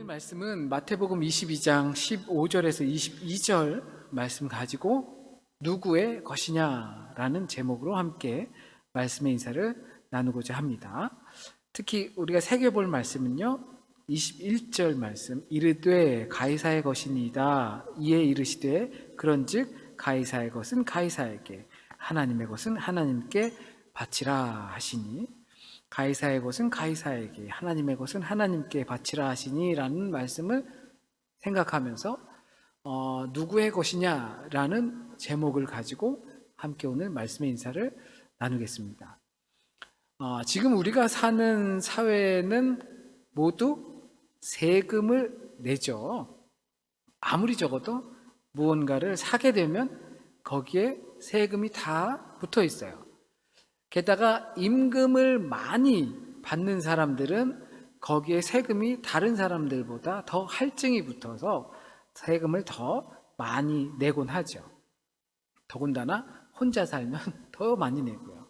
말씀은 마태복음 22장 15절에서 22절 말씀 가지고 누구의 것이냐라는 제목으로 함께 말씀의 인사를 나누고자 합니다. 특히 우리가 새겨볼 말씀은요, 21절 말씀, 이르되 가이사의 것이니이다. 이에 이르시되 그런즉 가이사의 것은 가이사에게, 하나님의 것은 하나님께 바치라 하시니, 가이사의 것은 가이사에게, 하나님의 것은 하나님께 바치라 하시니 라는 말씀을 생각하면서 누구의 것이냐라는 제목을 가지고 함께 오늘 말씀의 인사를 나누겠습니다. 지금 우리가 사는 사회는 모두 세금을 내죠. 아무리 적어도 무언가를 사게 되면 거기에 세금이 다 붙어 있어요. 게다가 임금을 많이 받는 사람들은 거기에 세금이 다른 사람들보다 더 할증이 붙어서 세금을 더 많이 내곤 하죠. 더군다나 혼자 살면 더 많이 내고요.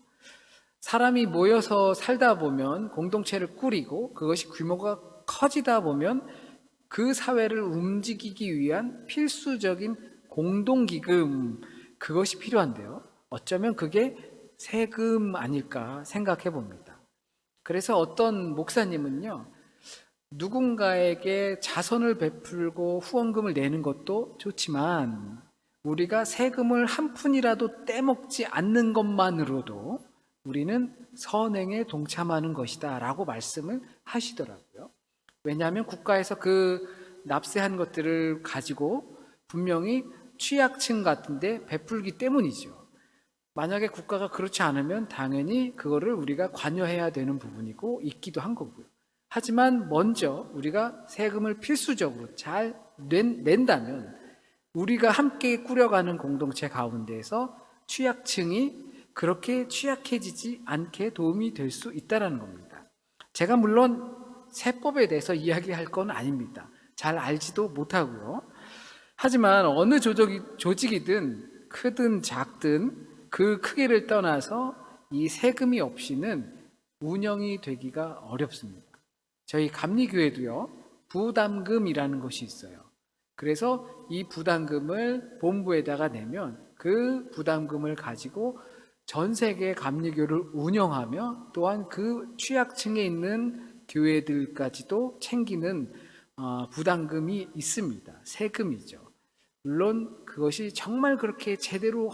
사람이 모여서 살다 보면 공동체를 꾸리고 그것이 규모가 커지다 보면 그 사회를 움직이기 위한 필수적인 공동기금, 그것이 필요한데요. 어쩌면 그게 세금 아닐까 생각해 봅니다. 그래서 어떤 목사님은요, 누군가에게 자선을 베풀고 후원금을 내는 것도 좋지만 우리가 세금을 한 푼이라도 떼먹지 않는 것만으로도 우리는 선행에 동참하는 것이다 라고 말씀을 하시더라고요. 왜냐하면 국가에서 그 납세한 것들을 가지고 분명히 취약층 같은데 베풀기 때문이죠. 만약에 국가가 그렇지 않으면 당연히 그거를 우리가 관여해야 되는 부분이고 있기도 한 거고요. 하지만 먼저 우리가 세금을 필수적으로 잘 낸다면 우리가 함께 꾸려가는 공동체 가운데에서 취약층이 그렇게 취약해지지 않게 도움이 될 수 있다는 겁니다. 제가 물론 세법에 대해서 이야기할 건 아닙니다. 잘 알지도 못하고요. 하지만 어느 조직이든 크든 작든 그 크기를 떠나서 이 세금이 없이는 운영이 되기가 어렵습니다. 저희 감리교회도요, 부담금이라는 것이 있어요. 그래서 이 부담금을 본부에다가 내면 그 부담금을 가지고 전 세계 감리교를 운영하며 또한 그 취약층에 있는 교회들까지도 챙기는 부담금이 있습니다. 세금이죠. 물론 그것이 정말 그렇게 제대로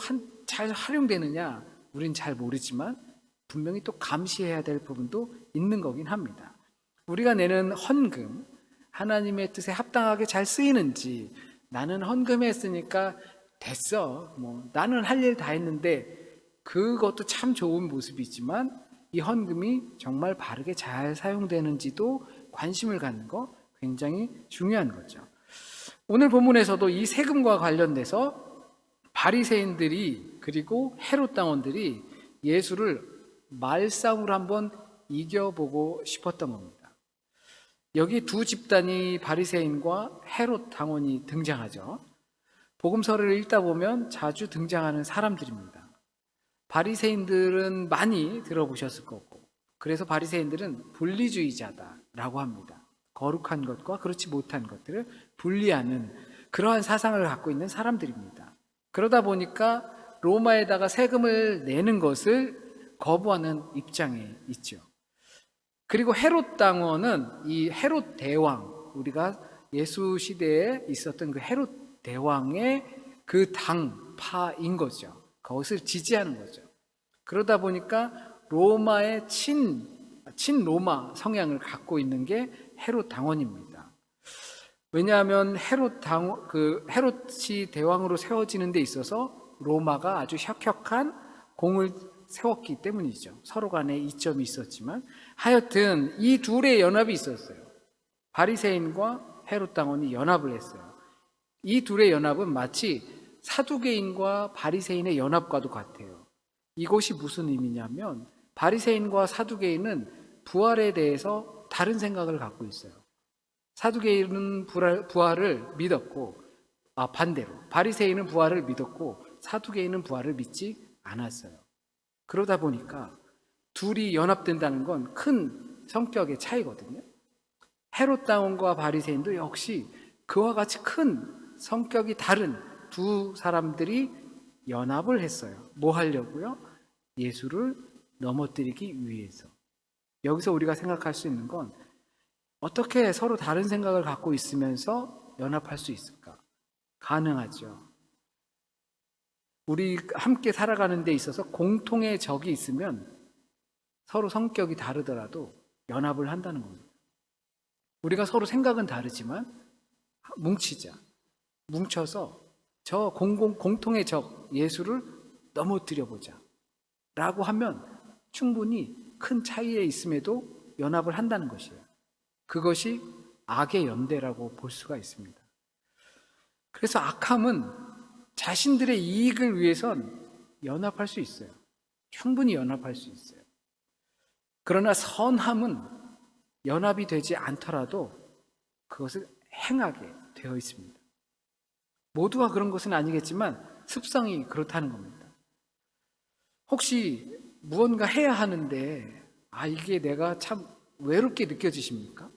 잘 활용되느냐 우린 잘 모르지만 분명히 또 감시해야 될 부분도 있는 거긴 합니다. 우리가 내는 헌금, 하나님의 뜻에 합당하게 잘 쓰이는지, 나는 헌금했으니까 됐어, 나는 할 일 다 했는데, 그것도 참 좋은 모습이지만 이 헌금이 정말 바르게 잘 사용되는지도 관심을 갖는 거 굉장히 중요한 거죠. 오늘 본문에서도 이 세금과 관련돼서 바리새인들이 그리고 헤롯 당원들이 예수를 말싸움으로 한번 이겨보고 싶었던 겁니다. 여기 두 집단이 바리새인과 헤롯 당원이 등장하죠. 복음서를 읽다 보면 자주 등장하는 사람들입니다. 바리새인들은 많이 들어보셨을 거고, 그래서 바리새인들은 분리주의자다라고 합니다. 거룩한 것과 그렇지 못한 것들을 분리하는 그러한 사상을 갖고 있는 사람들입니다. 그러다 보니까 로마에다가 세금을 내는 것을 거부하는 입장에 있죠. 그리고 헤롯 당원은 이 헤롯 대왕, 우리가 예수 시대에 있었던 그 헤롯 대왕의 그 당파인 거죠. 그것을 지지하는 거죠. 그러다 보니까 로마의 친로마 성향을 갖고 있는 게 헤롯 당원입니다. 왜냐하면 헤롯이 대왕으로 세워지는 데 있어서 로마가 아주 혁혁한 공을 세웠기 때문이죠. 서로 간에 이점이 있었지만 하여튼 이 둘의 연합이 있었어요. 바리새인과 헤롯 당원이 연합을 했어요. 이 둘의 연합은 마치 사두개인과 바리새인의 연합과도 같아요. 이것이 무슨 의미냐면 바리새인과 사두개인은 부활에 대해서 다른 생각을 갖고 있어요. 사두개인은 부활을 믿었고, 반대로 바리새인은 부활을 믿었고 사두개인은 부활을 믿지 않았어요. 그러다 보니까 둘이 연합된다는 건 큰 성격의 차이거든요. 헤롯 당원과 바리새인도 역시 그와 같이 큰 성격이 다른 두 사람들이 연합을 했어요. 뭐 하려고요? 예수를 넘어뜨리기 위해서. 여기서 우리가 생각할 수 있는 건 어떻게 서로 다른 생각을 갖고 있으면서 연합할 수 있을까? 가능하죠. 우리 함께 살아가는 데 있어서 공통의 적이 있으면 서로 성격이 다르더라도 연합을 한다는 겁니다. 우리가 서로 생각은 다르지만 뭉치자. 뭉쳐서 저 공통의 적 예수를 넘어뜨려 보자 라고 하면 충분히 큰 차이에 있음에도 연합을 한다는 것이에요. 그것이 악의 연대라고 볼 수가 있습니다. 그래서 악함은 자신들의 이익을 위해선 연합할 수 있어요. 충분히 연합할 수 있어요. 그러나 선함은 연합이 되지 않더라도 그것을 행하게 되어 있습니다. 모두가 그런 것은 아니겠지만 습성이 그렇다는 겁니다. 혹시 무언가 해야 하는데 이게 내가 참 외롭게 느껴지십니까?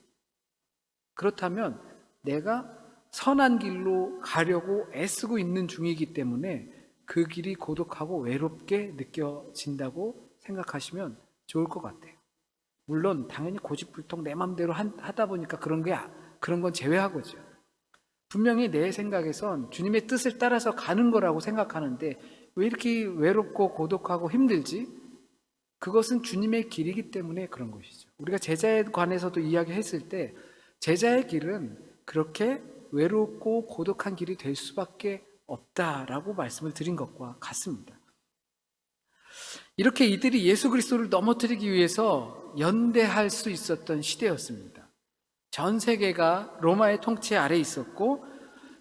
그렇다면 내가 선한 길로 가려고 애쓰고 있는 중이기 때문에 그 길이 고독하고 외롭게 느껴진다고 생각하시면 좋을 것 같아요. 물론 당연히 고집불통 내 맘대로 하다 보니까 그런 건 제외하고죠. 분명히 내 생각에선 주님의 뜻을 따라서 가는 거라고 생각하는데 왜 이렇게 외롭고 고독하고 힘들지? 그것은 주님의 길이기 때문에 그런 것이죠. 우리가 제자에 관해서도 이야기했을 때 제자의 길은 그렇게 외롭고 고독한 길이 될 수밖에 없다라고 말씀을 드린 것과 같습니다. 이렇게 이들이 예수 그리스도를 넘어뜨리기 위해서 연대할 수 있었던 시대였습니다. 전 세계가 로마의 통치 아래 있었고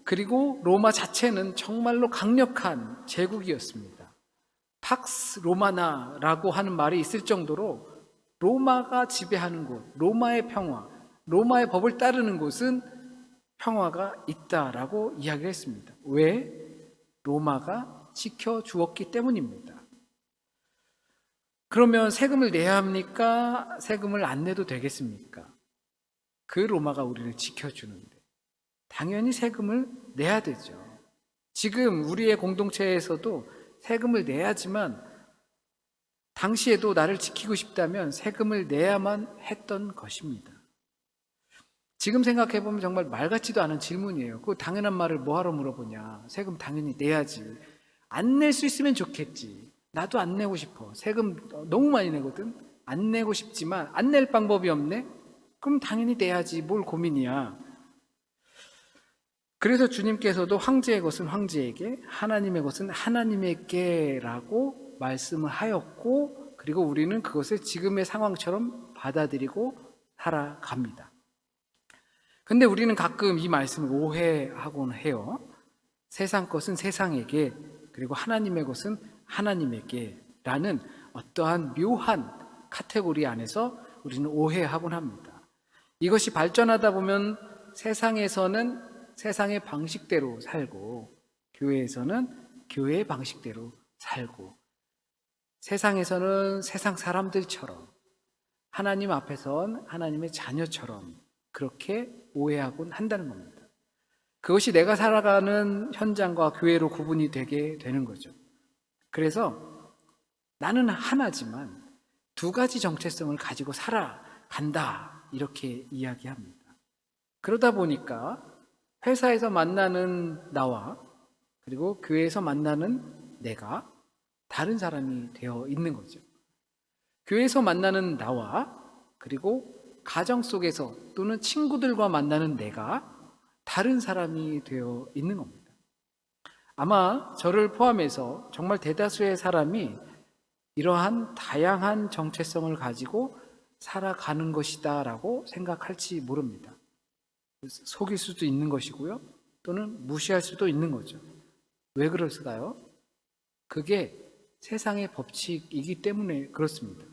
그리고 로마 자체는 정말로 강력한 제국이었습니다. 팍스 로마나라고 하는 말이 있을 정도로 로마가 지배하는 곳, 로마의 평화, 로마의 법을 따르는 곳은 평화가 있다라고 이야기를 했습니다. 왜? 로마가 지켜주었기 때문입니다. 그러면 세금을 내야 합니까? 세금을 안 내도 되겠습니까? 그 로마가 우리를 지켜주는데 당연히 세금을 내야 되죠. 지금 우리의 공동체에서도 세금을 내야지만 당시에도 나를 지키고 싶다면 세금을 내야만 했던 것입니다. 지금 생각해보면 정말 말 같지도 않은 질문이에요. 그 당연한 말을 뭐하러 물어보냐. 세금 당연히 내야지. 안 낼 수 있으면 좋겠지. 나도 안 내고 싶어. 세금 너무 많이 내거든. 안 내고 싶지만 안 낼 방법이 없네? 그럼 당연히 내야지. 뭘 고민이야. 그래서 주님께서도 황제의 것은 황제에게, 하나님의 것은 하나님에게라고 말씀을 하였고, 그리고 우리는 그것을 지금의 상황처럼 받아들이고 살아갑니다. 근데 우리는 가끔 이 말씀을 오해하곤 해요. 세상 것은 세상에게, 그리고 하나님의 것은 하나님에게 라는 어떠한 묘한 카테고리 안에서 우리는 오해하곤 합니다. 이것이 발전하다 보면 세상에서는 세상의 방식대로 살고 교회에서는 교회의 방식대로 살고 세상에서는 세상 사람들처럼 하나님 앞에선 하나님의 자녀처럼 그렇게 오해하곤 한다는 겁니다. 그것이 내가 살아가는 현장과 교회로 구분이 되게 되는 거죠. 그래서 나는 하나지만 두 가지 정체성을 가지고 살아간다 이렇게 이야기합니다. 그러다 보니까 회사에서 만나는 나와 그리고 교회에서 만나는 내가 다른 사람이 되어 있는 거죠. 교회에서 만나는 나와 그리고 가정 속에서 또는 친구들과 만나는 내가 다른 사람이 되어 있는 겁니다. 아마 저를 포함해서 정말 대다수의 사람이 이러한 다양한 정체성을 가지고 살아가는 것이다라고 생각할지 모릅니다. 속일 수도 있는 것이고요. 또는 무시할 수도 있는 거죠. 왜 그럴까요? 그게 세상의 법칙이기 때문에 그렇습니다.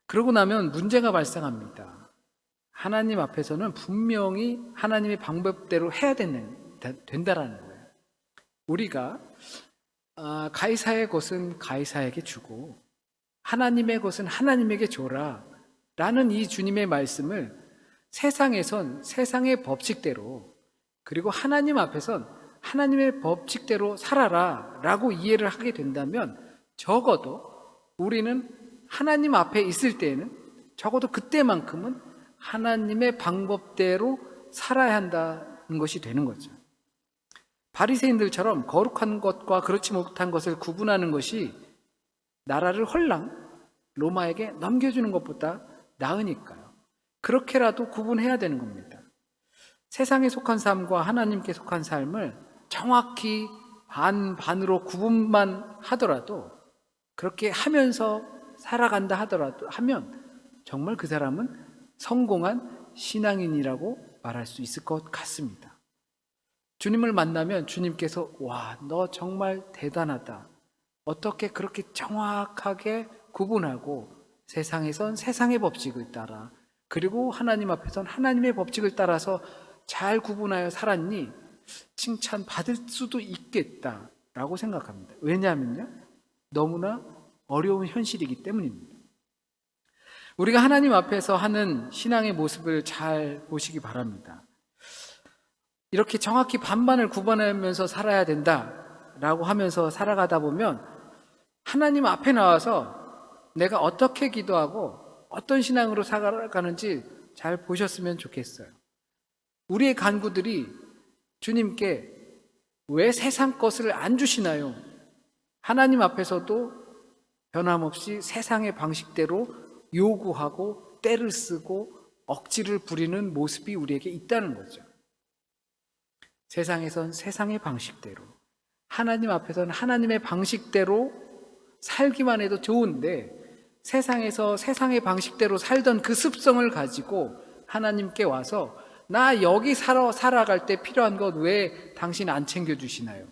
그러고 나면 문제가 발생합니다. 하나님 앞에서는 분명히 하나님의 방법대로 해야 된다라는 거예요. 우리가 가이사의 것은 가이사에게 주고 하나님의 것은 하나님에게 줘라 라는 이 주님의 말씀을 세상에선 세상의 법칙대로, 그리고 하나님 앞에선 하나님의 법칙대로 살아라 라고 이해를 하게 된다면, 적어도 우리는 하나님 앞에 있을 때에는 적어도 그때만큼은 하나님의 방법대로 살아야 한다는 것이 되는 거죠. 바리새인들처럼 거룩한 것과 그렇지 못한 것을 구분하는 것이 나라를 홀랑 로마에게 넘겨주는 것보다 나으니까요. 그렇게라도 구분해야 되는 겁니다. 세상에 속한 삶과 하나님께 속한 삶을 정확히 반으로 구분만 하더라도, 그렇게 하면서 살아간다 하더라도 하면 정말 그 사람은 성공한 신앙인이라고 말할 수 있을 것 같습니다. 주님을 만나면 주님께서 와, 너 정말 대단하다. 어떻게 그렇게 정확하게 구분하고 세상에선 세상의 법칙을 따라, 그리고 하나님 앞에선 하나님의 법칙을 따라서 잘 구분하여 살았니? 칭찬 받을 수도 있겠다라고 생각합니다. 왜냐하면요, 너무나 어려운 현실이기 때문입니다. 우리가 하나님 앞에서 하는 신앙의 모습을 잘 보시기 바랍니다. 이렇게 정확히 반반을 구분하면서 살아야 된다라고 하면서 살아가다 보면 하나님 앞에 나와서 내가 어떻게 기도하고 어떤 신앙으로 살아가는지 잘 보셨으면 좋겠어요. 우리의 간구들이 주님께 왜 세상 것을 안 주시나요? 하나님 앞에서도 변함없이 세상의 방식대로 요구하고 때를 쓰고 억지를 부리는 모습이 우리에게 있다는 거죠. 세상에선 세상의 방식대로, 하나님 앞에서는 하나님의 방식대로 살기만 해도 좋은데, 세상에서 세상의 방식대로 살던 그 습성을 가지고 하나님께 와서 나 여기 살아갈 때 필요한 것 왜 당신 안 챙겨주시나요?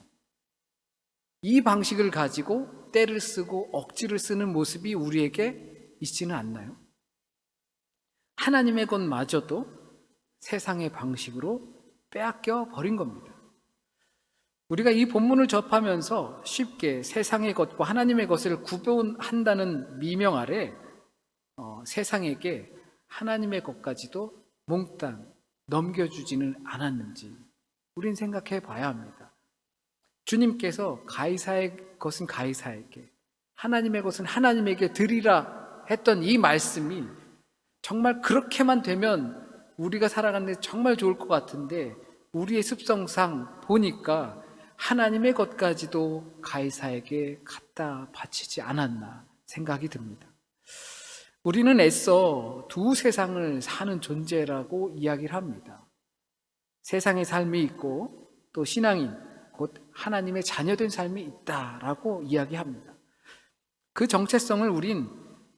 이 방식을 가지고 때를 쓰고 억지를 쓰는 모습이 우리에게 있지는 않나요? 하나님의 것마저도 세상의 방식으로 빼앗겨 버린 겁니다. 우리가 이 본문을 접하면서 쉽게 세상의 것과 하나님의 것을 구분한다는 미명 아래 세상에게 하나님의 것까지도 몽땅 넘겨주지는 않았는지 우린 생각해 봐야 합니다. 주님께서 가이사의 것은 가이사에게, 하나님의 것은 하나님에게 드리라 했던 이 말씀이 정말 그렇게만 되면 우리가 살아가는 데 정말 좋을 것 같은데, 우리의 습성상 보니까 하나님의 것까지도 가이사에게 갖다 바치지 않았나 생각이 듭니다. 우리는 애써 두 세상을 사는 존재라고 이야기를 합니다. 세상의 삶이 있고 또 신앙인, 곧 하나님의 자녀된 삶이 있다라고 이야기합니다. 그 정체성을 우린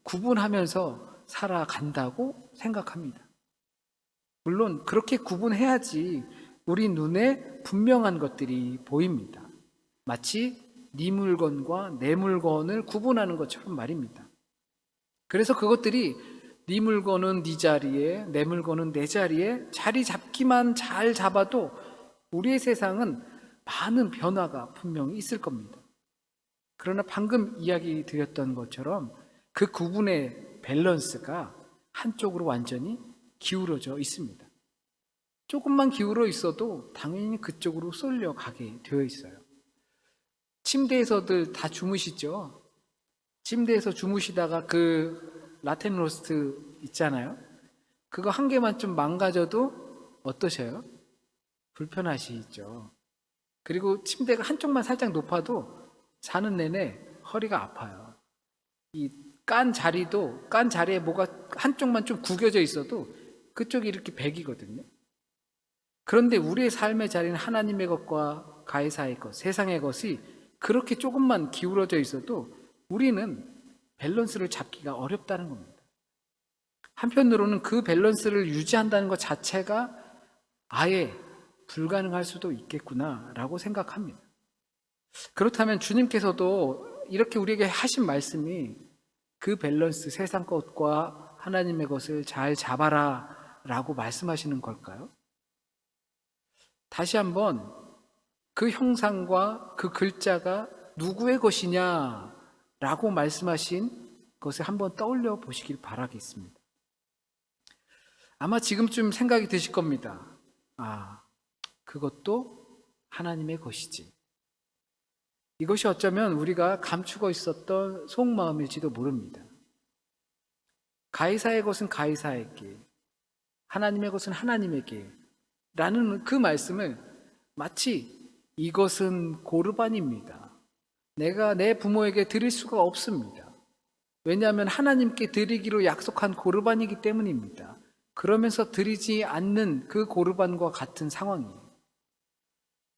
구분하면서 살아간다고 생각합니다. 물론 그렇게 구분해야지 우리 눈에 분명한 것들이 보입니다. 마치 네 물건과 내 물건을 구분하는 것처럼 말입니다. 그래서 그것들이 네 물건은 네 자리에, 내 물건은 내 자리에 자리 잡기만 잘 잡아도 우리의 세상은 많은 변화가 분명히 있을 겁니다. 그러나 방금 이야기 드렸던 것처럼 그 구분의 밸런스가 한쪽으로 완전히 기울어져 있습니다. 조금만 기울어 있어도 당연히 그쪽으로 쏠려가게 되어 있어요. 침대에서들 다 주무시죠? 침대에서 주무시다가 그 라텐 로스트 있잖아요. 그거 한 개만 좀 망가져도 어떠셔요? 불편하시죠? 그리고 침대가 한쪽만 살짝 높아도 자는 내내 허리가 아파요. 이 깐 자리에 뭐가 한쪽만 좀 구겨져 있어도 그쪽이 이렇게 백이거든요. 그런데 우리의 삶의 자리는 하나님의 것과 가이사의 것, 세상의 것이 그렇게 조금만 기울어져 있어도 우리는 밸런스를 잡기가 어렵다는 겁니다. 한편으로는 그 밸런스를 유지한다는 것 자체가 아예 불가능할 수도 있겠구나라고 생각합니다. 그렇다면 주님께서도 이렇게 우리에게 하신 말씀이 그 밸런스, 세상 것과 하나님의 것을 잘 잡아라 라고 말씀하시는 걸까요? 다시 한번 그 형상과 그 글자가 누구의 것이냐 라고 말씀하신 것을 한번 떠올려 보시길 바라겠습니다. 아마 지금쯤 생각이 드실 겁니다. 아, 그것도 하나님의 것이지. 이것이 어쩌면 우리가 감추고 있었던 속마음일지도 모릅니다. 가이사의 것은 가이사에게, 하나님의 것은 하나님에게 라는 그 말씀을 마치 이것은 고르반입니다. 내가 내 부모에게 드릴 수가 없습니다. 왜냐하면 하나님께 드리기로 약속한 고르반이기 때문입니다. 그러면서 드리지 않는 그 고르반과 같은 상황이에요.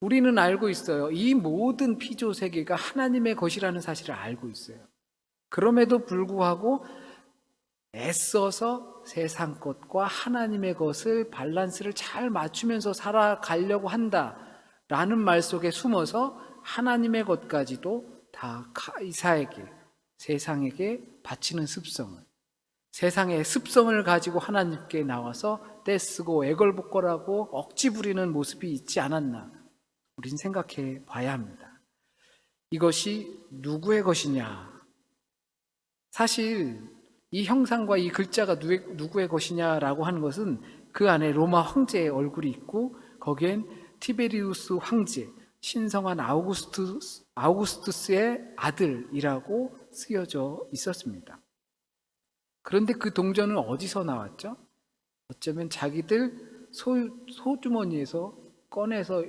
우리는 알고 있어요. 이 모든 피조 세계가 하나님의 것이라는 사실을 알고 있어요. 그럼에도 불구하고 애써서 세상 것과 하나님의 것을 밸런스를 잘 맞추면서 살아가려고 한다라는 말 속에 숨어서 하나님의 것까지도 다 가이사에게, 세상에게 바치는 습성을, 세상의 습성을 가지고 하나님께 나와서 떼쓰고 애걸복걸하고 억지 부리는 모습이 있지 않았나, 우린 생각해 봐야 합니다. 이것이 누구의 것이냐? 사실 이 형상과 이 글자가 누구의 것이냐라고 하는 것은 그 안에 로마 황제의 얼굴이 있고 거기엔 티베리우스 황제, 신성한 아우구스투스의 아들이라고 쓰여져 있었습니다. 그런데 그 동전은 어디서 나왔죠? 어쩌면 자기들 소주머니에서 꺼내서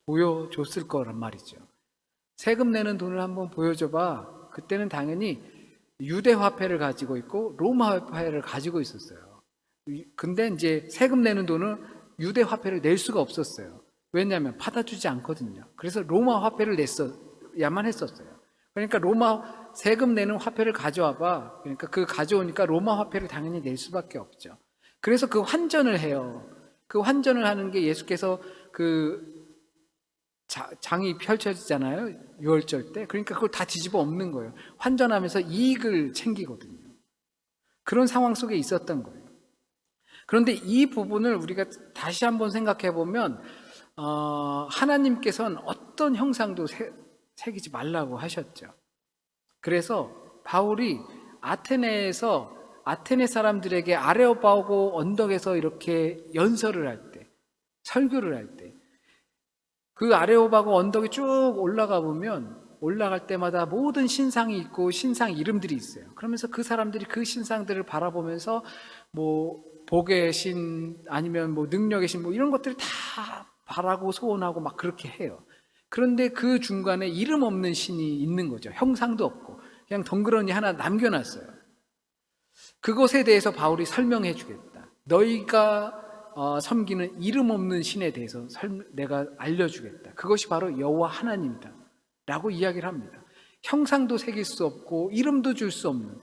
보여줬을 거란 말이죠. 세금 내는 돈을 한번 보여줘봐. 그때는 당연히 유대 화폐를 가지고 있고 로마 화폐를 가지고 있었어요. 근데 이제 세금 내는 돈은 유대 화폐를 낼 수가 없었어요. 왜냐하면 받아주지 않거든요. 그래서 로마 화폐를 냈어야만 했었어요. 그러니까 로마 세금 내는 화폐를 가져와봐. 그러니까 그 가져오니까 로마 화폐를 당연히 낼 수밖에 없죠. 그래서 그 환전을 해요. 그 환전을 하는 게 예수께서 그 장이 펼쳐지잖아요. 유월절 때. 그러니까 그걸 다 뒤집어 엎는 거예요. 환전하면서 이익을 챙기거든요. 그런 상황 속에 있었던 거예요. 그런데 이 부분을 우리가 다시 한번 생각해 보면 하나님께서는 어떤 형상도 새기지 말라고 하셨죠. 그래서 바울이 아테네에서 아테네 사람들에게 아레오파고 언덕에서 이렇게 연설을 할 때, 설교를 할 때, 그 아레오바고 언덕에 쭉 올라가 보면 올라갈 때마다 모든 신상이 있고 신상 이름들이 있어요. 그러면서 그 사람들이 그 신상들을 바라보면서 뭐 복의 신 아니면 뭐 능력의 신 뭐 이런 것들을 다 바라고 소원하고 막 그렇게 해요. 그런데 그 중간에 이름 없는 신이 있는 거죠. 형상도 없고 그냥 덩그러니 하나 남겨놨어요. 그것에 대해서 바울이 설명해 주겠다. 너희가 섬기는 이름 없는 신에 대해서 내가 알려주겠다. 그것이 바로 여호와 하나님이다 라고 이야기를 합니다. 형상도 새길 수 없고 이름도 줄 수 없는,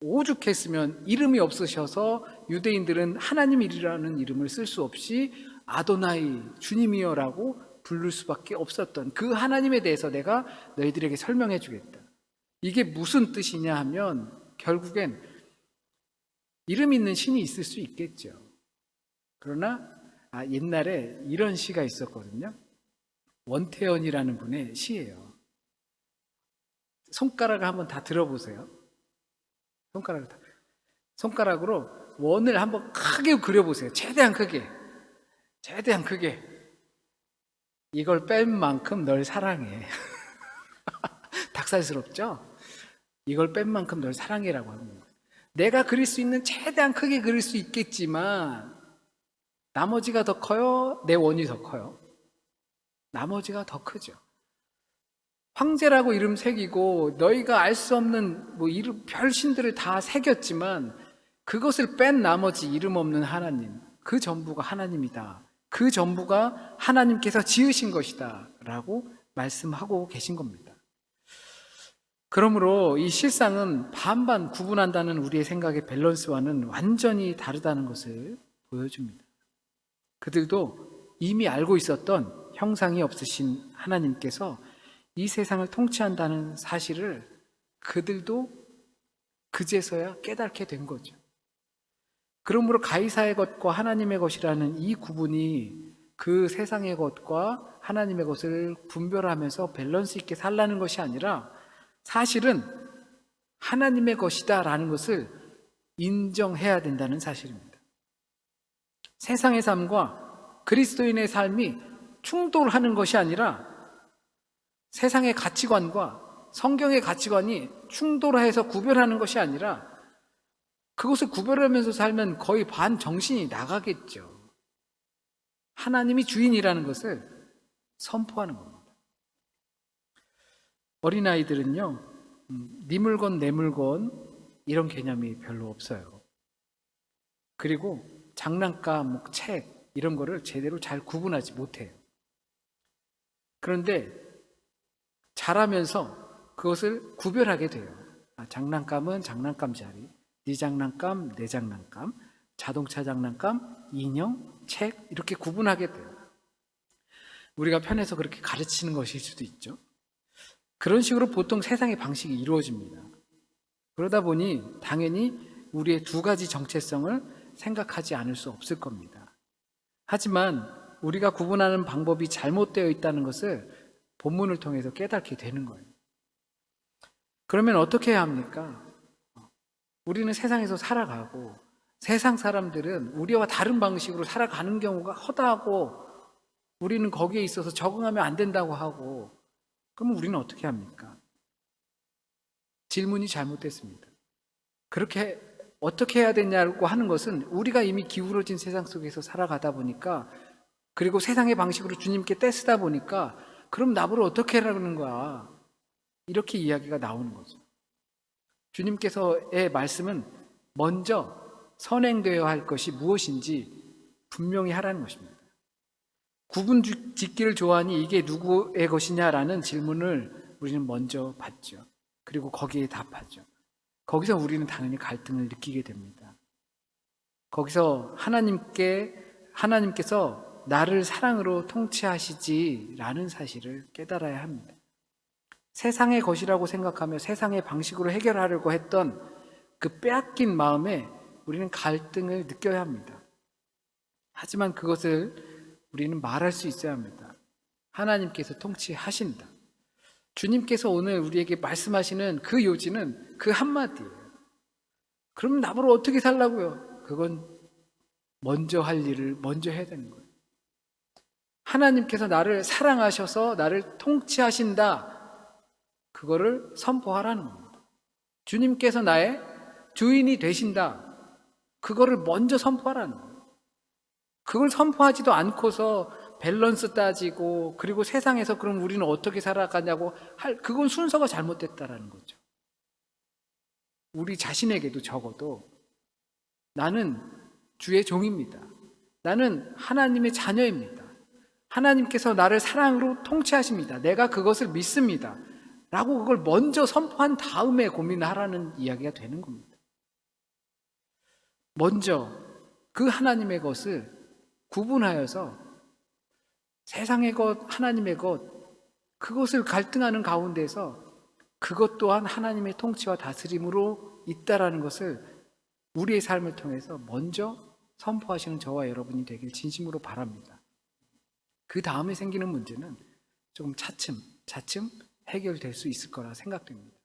오죽했으면 이름이 없으셔서 유대인들은 하나님이라는 이름을 쓸 수 없이 아도나이 주님이여 라고 부를 수밖에 없었던 그 하나님에 대해서 내가 너희들에게 설명해 주겠다. 이게 무슨 뜻이냐 하면 결국엔 이름 있는 신이 있을 수 있겠죠. 그러나 옛날에 이런 시가 있었거든요. 원태연이라는 분의 시예요. 손가락을 한번 다 들어보세요. 손가락으로 원을 한번 크게 그려보세요. 최대한 크게. 이걸 뺀 만큼 널 사랑해. 닭살스럽죠? 이걸 뺀 만큼 널 사랑해라고 합니다. 내가 그릴 수 있는 최대한 크게 그릴 수 있겠지만 나머지가 더 커요? 내 원이 더 커요? 나머지가 더 크죠. 황제라고 이름 새기고 너희가 알 수 없는 뭐 이름 별 신들을 다 새겼지만 그것을 뺀 나머지 이름 없는 하나님, 그 전부가 하나님이다. 그 전부가 하나님께서 지으신 것이다 라고 말씀하고 계신 겁니다. 그러므로 이 실상은 반반 구분한다는 우리의 생각의 밸런스와는 완전히 다르다는 것을 보여줍니다. 그들도 이미 알고 있었던 형상이 없으신 하나님께서 이 세상을 통치한다는 사실을 그들도 그제서야 깨닫게 된 거죠. 그러므로 가이사의 것과 하나님의 것이라는 이 구분이 그 세상의 것과 하나님의 것을 분별하면서 밸런스 있게 살라는 것이 아니라 사실은 하나님의 것이다 라는 것을 인정해야 된다는 사실입니다. 세상의 삶과 그리스도인의 삶이 충돌하는 것이 아니라 세상의 가치관과 성경의 가치관이 충돌해서 구별하는 것이 아니라 그것을 구별하면서 살면 거의 반 정신이 나가겠죠. 하나님이 주인이라는 것을 선포하는 겁니다. 어린아이들은요, 네 물건 내 물건 이런 개념이 별로 없어요. 그리고 장난감, 책 이런 거를 제대로 잘 구분하지 못해요. 그런데 자라면서 그것을 구별하게 돼요. 장난감은 장난감 자리, 네 장난감, 내 장난감, 자동차 장난감, 인형, 책 이렇게 구분하게 돼요. 우리가 편해서 그렇게 가르치는 것일 수도 있죠. 그런 식으로 보통 세상의 방식이 이루어집니다. 그러다 보니 당연히 우리의 두 가지 정체성을 생각하지 않을 수 없을 겁니다. 하지만 우리가 구분하는 방법이 잘못되어 있다는 것을 본문을 통해서 깨닫게 되는 거예요. 그러면 어떻게 해야 합니까? 우리는 세상에서 살아가고 세상 사람들은 우리와 다른 방식으로 살아가는 경우가 허다하고 우리는 거기에 있어서 적응하면 안 된다고 하고 그러면 우리는 어떻게 합니까? 질문이 잘못됐습니다. 그렇게 어떻게 해야 되냐고 하는 것은 우리가 이미 기울어진 세상 속에서 살아가다 보니까 그리고 세상의 방식으로 주님께 떼쓰다 보니까 그럼 나보러 어떻게 하라는 거야? 이렇게 이야기가 나오는 거죠. 주님께서의 말씀은 먼저 선행되어야 할 것이 무엇인지 분명히 하라는 것입니다. 구분 짓기를 좋아하니 이게 누구의 것이냐라는 질문을 우리는 먼저 받죠. 그리고 거기에 답하죠. 거기서 우리는 당연히 갈등을 느끼게 됩니다. 거기서 하나님께서 나를 사랑으로 통치하시지라는 사실을 깨달아야 합니다. 세상의 것이라고 생각하며 세상의 방식으로 해결하려고 했던 그 빼앗긴 마음에 우리는 갈등을 느껴야 합니다. 하지만 그것을 우리는 말할 수 있어야 합니다. 하나님께서 통치하신다. 주님께서 오늘 우리에게 말씀하시는 그 요지는 그 한마디예요. 그럼 나보러 어떻게 살라고요? 그건 먼저 할 일을 먼저 해야 되는 거예요. 하나님께서 나를 사랑하셔서 나를 통치하신다. 그거를 선포하라는 겁니다. 주님께서 나의 주인이 되신다. 그거를 먼저 선포하라는 거예요. 그걸 선포하지도 않고서 밸런스 따지고 그리고 세상에서 그럼 우리는 어떻게 살아가냐고 그건 순서가 잘못됐다라는 거죠. 우리 자신에게도 적어도 나는 주의 종입니다. 나는 하나님의 자녀입니다. 하나님께서 나를 사랑으로 통치하십니다. 내가 그것을 믿습니다. 라고 그걸 먼저 선포한 다음에 고민하라는 이야기가 되는 겁니다. 먼저 그 하나님의 것을 구분하여서 세상의 것, 하나님의 것, 그것을 갈등하는 가운데서 그것 또한 하나님의 통치와 다스림으로 있다라는 것을 우리의 삶을 통해서 먼저 선포하시는 저와 여러분이 되길 진심으로 바랍니다. 그 다음에 생기는 문제는 조금 차츰 해결될 수 있을 거라 생각됩니다.